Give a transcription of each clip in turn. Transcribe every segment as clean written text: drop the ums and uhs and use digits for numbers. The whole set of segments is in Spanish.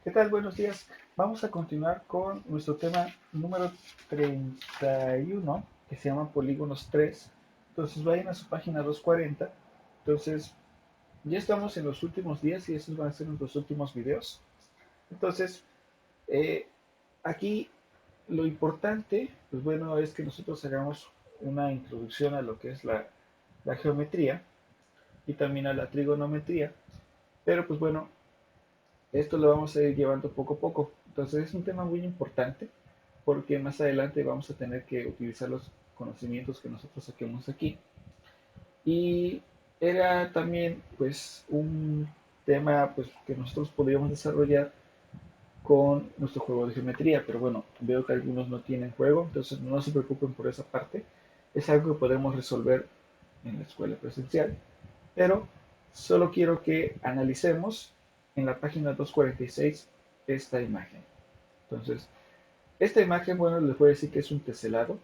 ¿Qué tal? Buenos días. Vamos a continuar con nuestro tema número 31, que se llama Polígonos 3. Entonces vayan a su página 240. Entonces ya estamos en los últimos días y estos van a ser nuestros últimos videos. Entonces, eh, aquí lo importante, pues bueno, es que nosotros hagamos una introducción a lo que es la geometría y también a la trigonometría. Pero pues bueno, esto lo vamos a ir llevando poco a poco. Entonces es un tema muy importante porque más adelante vamos a tener que utilizar los conocimientos que nosotros saquemos aquí. Y era también pues un tema pues que nosotros podríamos desarrollar con nuestro juego de geometría, pero bueno, veo que algunos no tienen juego, entonces no se preocupen por esa parte. Es algo que podemos resolver en la escuela presencial, pero solo quiero que analicemos en la página 246 esta imagen. Entonces, esta imagen, bueno, les voy a decir que es un teselado.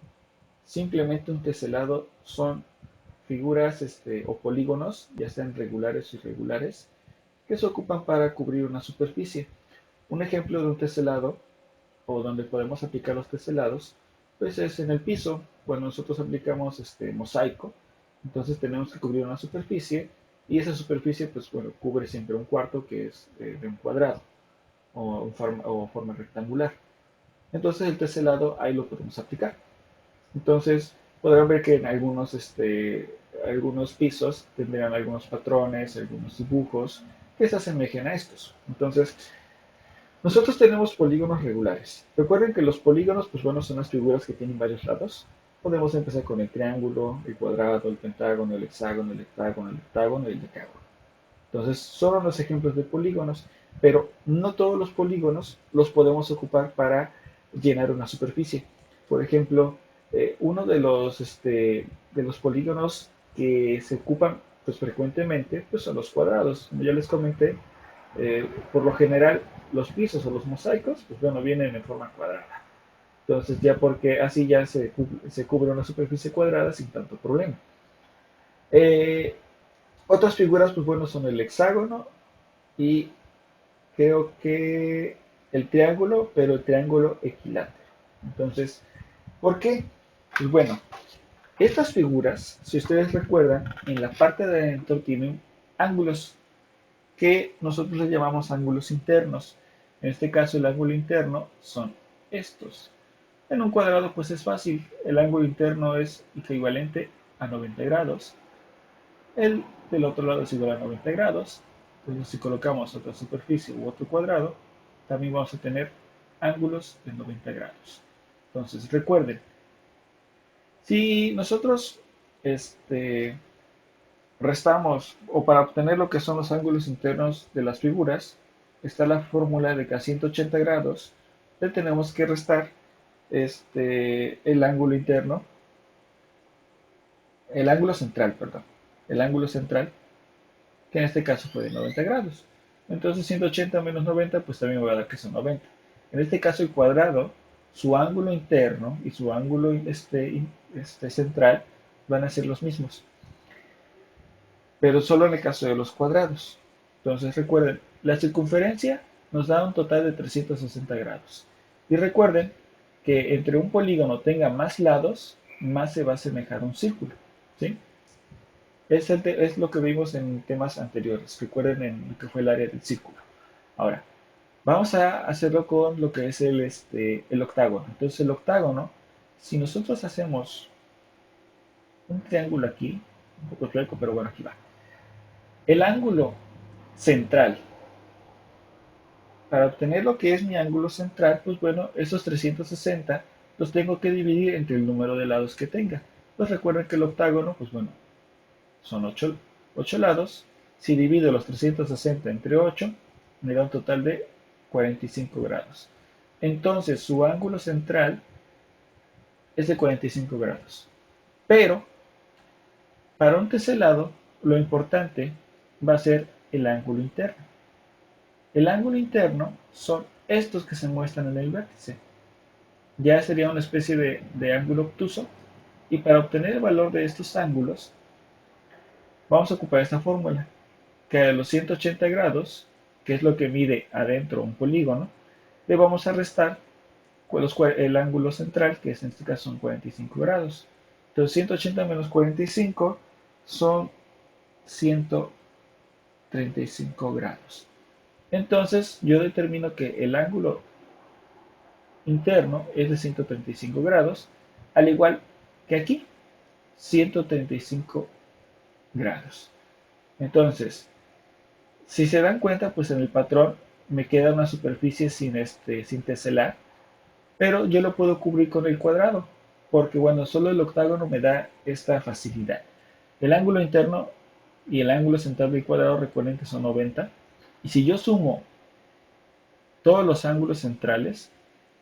Simplemente un teselado son figuras o polígonos, ya sean regulares o irregulares, que se ocupan para cubrir una superficie. Un ejemplo de un teselado, o donde podemos aplicar los teselados, pues es en el piso. Cuando nosotros aplicamos mosaico, entonces tenemos que cubrir una superficie y esa superficie, pues bueno, cubre siempre un cuarto que es de un cuadrado o forma rectangular. Entonces el teselado ahí lo podemos aplicar. Entonces podrán ver que en algunos pisos tendrán algunos patrones, algunos dibujos que se asemejen a estos. Entonces, nosotros tenemos polígonos regulares. Recuerden que los polígonos, pues bueno, son las figuras que tienen varios lados. Podemos empezar con el triángulo, el cuadrado, el pentágono, el hexágono, el heptágono, el octágono y el decágono. Entonces, son los ejemplos de polígonos, pero no todos los polígonos los podemos ocupar para llenar una superficie. Por ejemplo, uno de los polígonos que se ocupan pues, frecuentemente pues, son los cuadrados. Como ya les comenté, por lo general los pisos o los mosaicos pues, bueno, vienen en forma cuadrada. Entonces, ya porque así ya se cubre una superficie cuadrada sin tanto problema. Eh, Otras figuras, pues bueno, son el hexágono y creo que el triángulo, pero el triángulo equilátero. Entonces, ¿por qué? Pues bueno, estas figuras, si ustedes recuerdan, en la parte de adentro tienen ángulos que nosotros les llamamos ángulos internos. En este caso, el ángulo interno son estos. En un cuadrado, pues es fácil. El ángulo interno es equivalente a 90 grados. El del otro lado es igual a 90 grados. Entonces, si colocamos otra superficie u otro cuadrado, también vamos a tener ángulos de 90 grados. Entonces, recuerden, si nosotros restamos, o para obtener lo que son los ángulos internos de las figuras, está la fórmula de que a 180 grados le tenemos que restar el ángulo interno, el ángulo central, perdón, el ángulo central que en este caso fue de 90 grados. Entonces 180 menos 90, pues también me va a dar que son 90. En este caso el cuadrado, su ángulo interno y su ángulo central van a ser los mismos, pero solo en el caso de los cuadrados. Entonces recuerden, la circunferencia nos da un total de 360 grados. Y recuerden que entre un polígono tenga más lados, más se va a asemejar a un círculo. ¿Sí? Es lo que vimos en temas anteriores. Recuerden en lo que fue el área del círculo. Ahora, vamos a hacerlo con lo que es el octágono. Entonces, el octágono, si nosotros hacemos un triángulo aquí, un poco chueco, pero bueno, aquí va. El ángulo central, para obtener lo que es mi ángulo central, pues bueno, esos 360 los tengo que dividir entre el número de lados que tenga. Pues recuerden que el octágono, pues bueno, son 8 lados. Si divido los 360 entre 8, me da un total de 45 grados. Entonces su ángulo central es de 45 grados. Pero para un teselado, lo importante va a ser el ángulo interno. El ángulo interno son estos que se muestran en el vértice. Ya sería una especie de ángulo obtuso. Y para obtener el valor de estos ángulos, vamos a ocupar esta fórmula, que a los 180 grados que es lo que mide adentro un polígono, le vamos a restar el ángulo central, que en este caso son 45 grados. Entonces 180 menos 45 son 135 grados. Entonces yo determino que el ángulo interno es de 135 grados, al igual que aquí, 135 grados. Entonces, si se dan cuenta, pues en el patrón me queda una superficie sin teselar, pero yo lo puedo cubrir con el cuadrado, porque bueno, solo el octágono me da esta facilidad. El ángulo interno y el ángulo central del cuadrado, recuerden que son 90, y si yo sumo todos los ángulos centrales,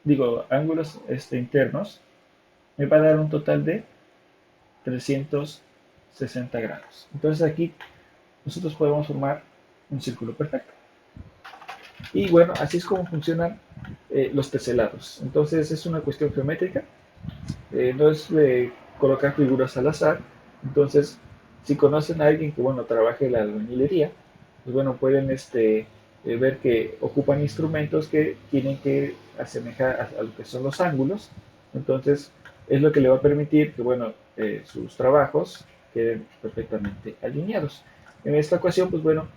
digo, ángulos internos, me va a dar un total de 360 grados. Entonces aquí nosotros podemos formar un círculo perfecto. Y bueno, así es como funcionan los teselados. Entonces es una cuestión geométrica, no es colocar figuras al azar. Entonces, si conocen a alguien que bueno trabaje la albañilería, pues bueno, pueden ver que ocupan instrumentos que tienen que asemejar a lo que son los ángulos. Entonces, es lo que le va a permitir que bueno, sus trabajos queden perfectamente alineados. En esta ocasión, pues bueno,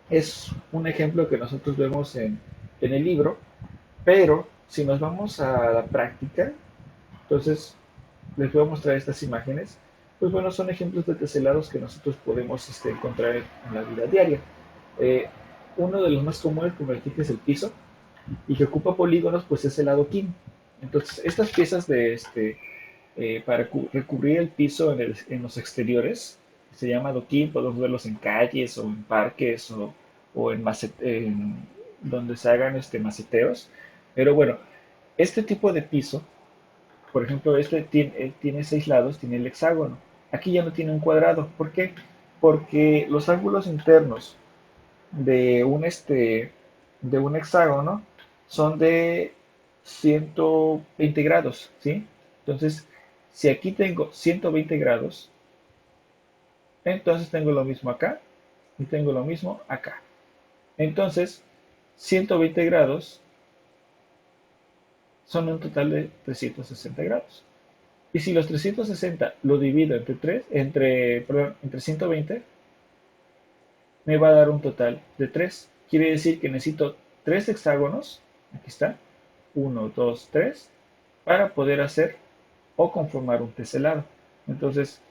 es un ejemplo que nosotros vemos en el libro, pero si nos vamos a la práctica, entonces les voy a mostrar estas imágenes. Pues bueno, son ejemplos de teselados que nosotros podemos encontrar en la vida diaria. Eh, Uno de los más comunes, como les dije, es el piso, y que ocupa polígonos, pues es el adoquín. Entonces, estas piezas para recubrir el piso en los exteriores, se llama adoquín, podemos verlos en calles o en parques o donde se hagan maceteos. Pero bueno, este tipo de piso, por ejemplo, tiene 6 lados, tiene el hexágono. Aquí ya no tiene un cuadrado. ¿Por qué? Porque los ángulos internos de de un hexágono son de 120 grados, ¿sí? Entonces, si aquí tengo 120 grados, entonces tengo lo mismo acá y tengo lo mismo acá. Entonces, 120 grados son un total de 360 grados. Y si los 360 lo divido entre 120, me va a dar un total de 3. Quiere decir que necesito 3 hexágonos, aquí está, uno, 2, 3, para poder hacer o conformar un teselado. Entonces,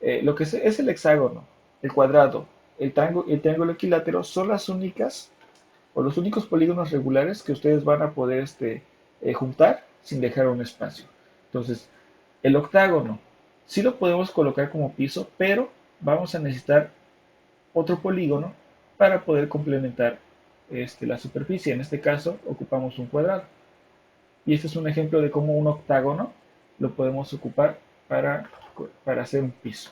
lo que es el hexágono, el cuadrado, el triángulo equilátero son las únicas o los únicos polígonos regulares que ustedes van a poder juntar sin dejar un espacio. Entonces, el octágono sí lo podemos colocar como piso, pero vamos a necesitar otro polígono para poder complementar la superficie. En este caso, ocupamos un cuadrado. Y este es un ejemplo de cómo un octágono lo podemos ocupar para, para hacer un piso.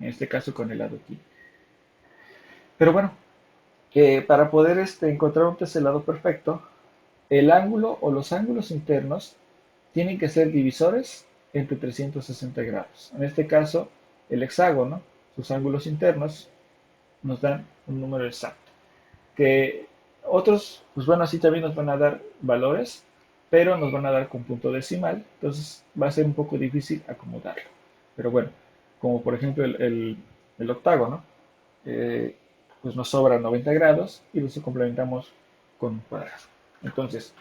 En este caso con el adoquín. Pero bueno, para poder encontrar un teselado perfecto, el ángulo o los ángulos internos tienen que ser divisores entre 360 grados. En este caso, el hexágono, sus ángulos internos, nos dan un número exacto. Que otros, pues bueno, así también nos van a dar valores, pero nos van a dar con punto decimal, entonces va a ser un poco difícil acomodarlo. Pero bueno, como por ejemplo el octágono, eh, pues nos sobra 90 grados y lo complementamos con un cuadrado. Entonces,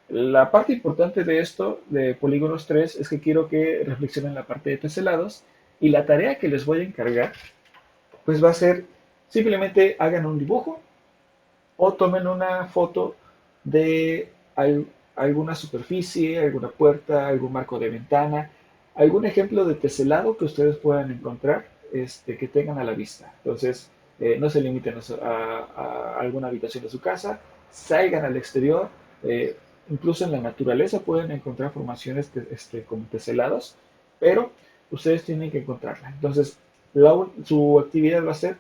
la parte importante de esto, de polígonos 3, es que quiero que reflexionen la parte de teselados y la tarea que les voy a encargar, pues va a ser simplemente hagan un dibujo o tomen una foto de alguna superficie, alguna puerta, algún marco de ventana, algún ejemplo de teselado que ustedes puedan encontrar, que tengan a la vista. Entonces, no se limiten a alguna habitación de su casa, salgan al exterior, eh, incluso en la naturaleza pueden encontrar formaciones como teselados, pero ustedes tienen que encontrarla. Entonces, su actividad va a ser,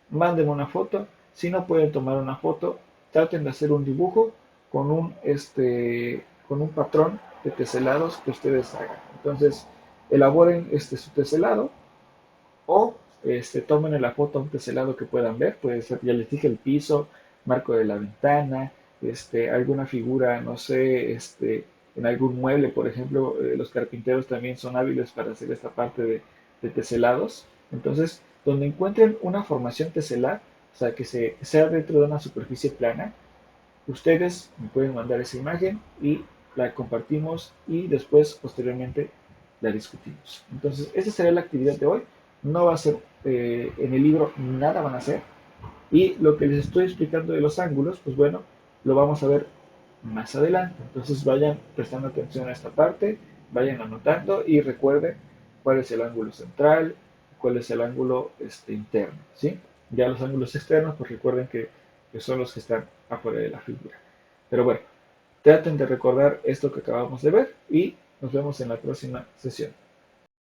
mándenme una foto, si no pueden tomar una foto, traten de hacer un dibujo con un patrón de teselados que ustedes hagan. Entonces, elaboren su teselado o tomen en la foto un teselado que puedan ver. Puede ser, ya les dije, el piso, marco de la ventana, alguna figura, no sé, en algún mueble, por ejemplo, los carpinteros también son hábiles para hacer esta parte de teselados. Entonces, donde encuentren una formación teselar, o sea, que sea dentro de una superficie plana, ustedes me pueden mandar esa imagen y la compartimos y después, posteriormente, la discutimos. Entonces, esa será la actividad de hoy. No va a ser en el libro, nada van a hacer. Y lo que les estoy explicando de los ángulos, pues bueno, lo vamos a ver más adelante. Entonces vayan prestando atención a esta parte, vayan anotando y recuerden cuál es el ángulo central, cuál es el ángulo interno, ¿sí? Ya los ángulos externos, pues recuerden que son los que están afuera de la figura. Pero bueno, traten de recordar esto que acabamos de ver y nos vemos en la próxima sesión.